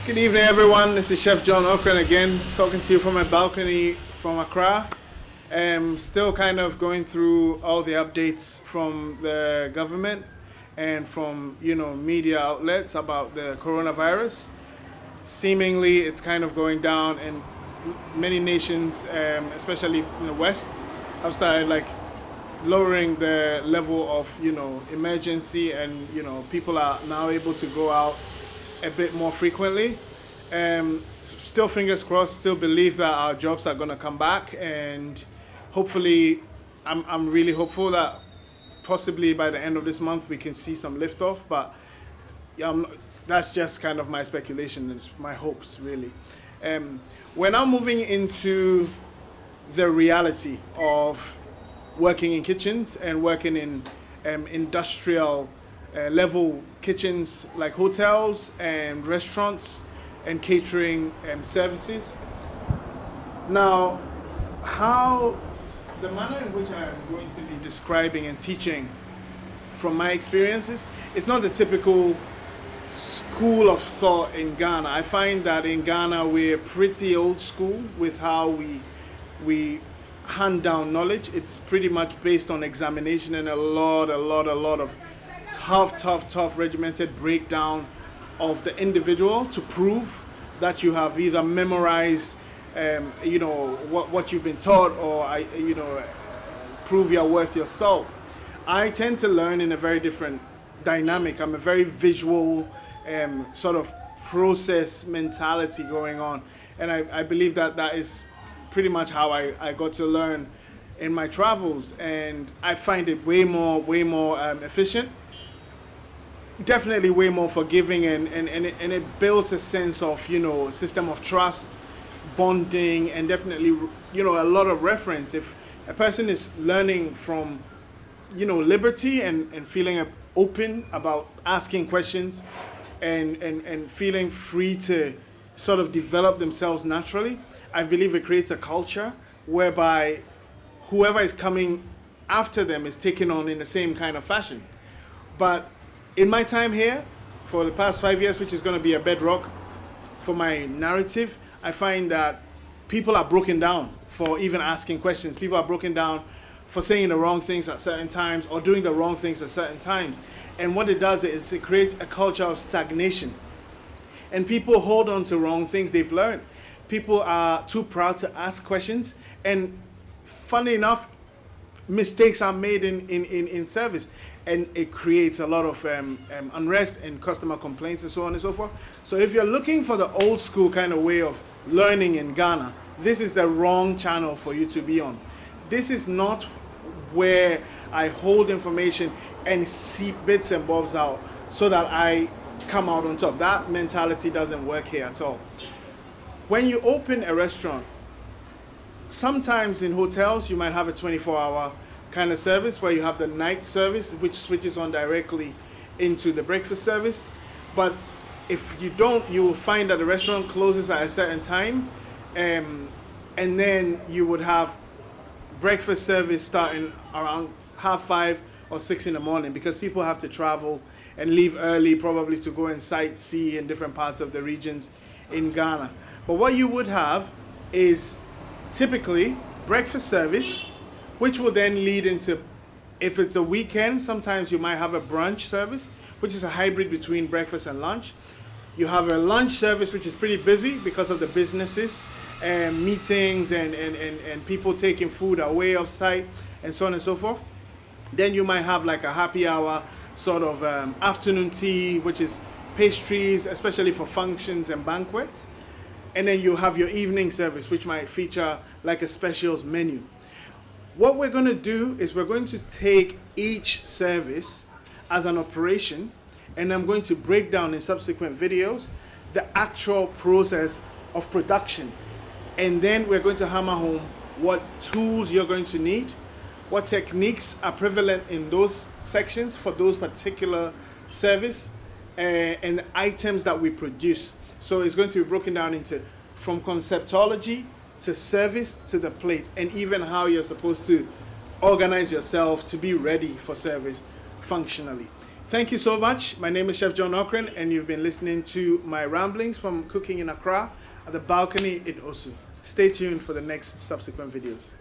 Good evening, everyone. This is Chef John Ocran again, talking to you from my balcony from Accra. Still kind of going through all the updates from the government and from, media outlets about the coronavirus. Seemingly, it's kind of going down, and many nations, especially in the West, have started lowering the level of, emergency, and, people are now able to go out a bit more frequently. Still fingers crossed, still believe that our jobs are going to come back, and hopefully I'm really hopeful that possibly by the end of this month we can see some liftoff, but that's just kind of my speculation, it's my hopes really. We're now moving into the reality of working in kitchens and working in industrial level kitchens like hotels and restaurants and catering services. Now, the manner in which I'm going to be describing and teaching from my experiences, it's not the typical school of thought in Ghana. I find that in Ghana we're pretty old school with how we hand down knowledge. It's pretty much based on examination and a lot of tough regimented breakdown of the individual to prove that you have either memorized what you've been taught, or prove you're worth your salt. I tend to learn in a very different dynamic. I'm a very visual sort of process mentality going on, and I believe that is pretty much how I got to learn in my travels, and I find it way more efficient, definitely way more forgiving, and it builds a sense of system of trust, bonding, and definitely a lot of reference. If a person is learning from liberty and feeling open about asking questions and feeling free to sort of develop themselves naturally, I believe it creates a culture whereby whoever is coming after them is taken on in the same kind of fashion. But in my time here, for the past 5 years, which is going to be a bedrock for my narrative, I find that people are broken down for even asking questions. People are broken down for saying the wrong things at certain times or doing the wrong things at certain times. And what it does is it creates a culture of stagnation. And people hold on to wrong things they've learned. People are too proud to ask questions. And funny enough, mistakes are made in service. And it creates a lot of unrest and customer complaints and so on and so forth. So if you're looking for the old school kind of way of learning in Ghana, this is the wrong channel for you to be on. This is not where I hold information and see bits and bobs out so that I come out on top. That mentality doesn't work here at all. When you open a restaurant, sometimes in hotels you might have a 24-hour kind of service where you have the night service, which switches on directly into the breakfast service. But if you don't, you will find that the restaurant closes at a certain time, and then you would have breakfast service starting around 5:30 or 6 in the morning, because people have to travel and leave early, probably to go and sightsee in different parts of the regions in Ghana. But what you would have is typically breakfast service, which will then lead into, if it's a weekend, sometimes you might have a brunch service, which is a hybrid between breakfast and lunch. You have a lunch service, which is pretty busy because of the businesses and meetings and people taking food away off site and so on and so forth. Then you might have like a happy hour sort of afternoon tea, which is pastries, especially for functions and banquets. And then you have your evening service, which might feature like a specials menu. What we're going to do is we're going to take each service as an operation, and I'm going to break down in subsequent videos the actual process of production. And then we're going to hammer home what tools you're going to need, what techniques are prevalent in those sections for those particular service, and the items that we produce. So it's going to be broken down into from conceptology to service to the plate, and even how you're supposed to organize yourself to be ready for service functionally. Thank you so much. My name is Chef John Ocran, and you've been listening to my ramblings from cooking in Accra at the balcony in Osu. Stay tuned for the next subsequent videos.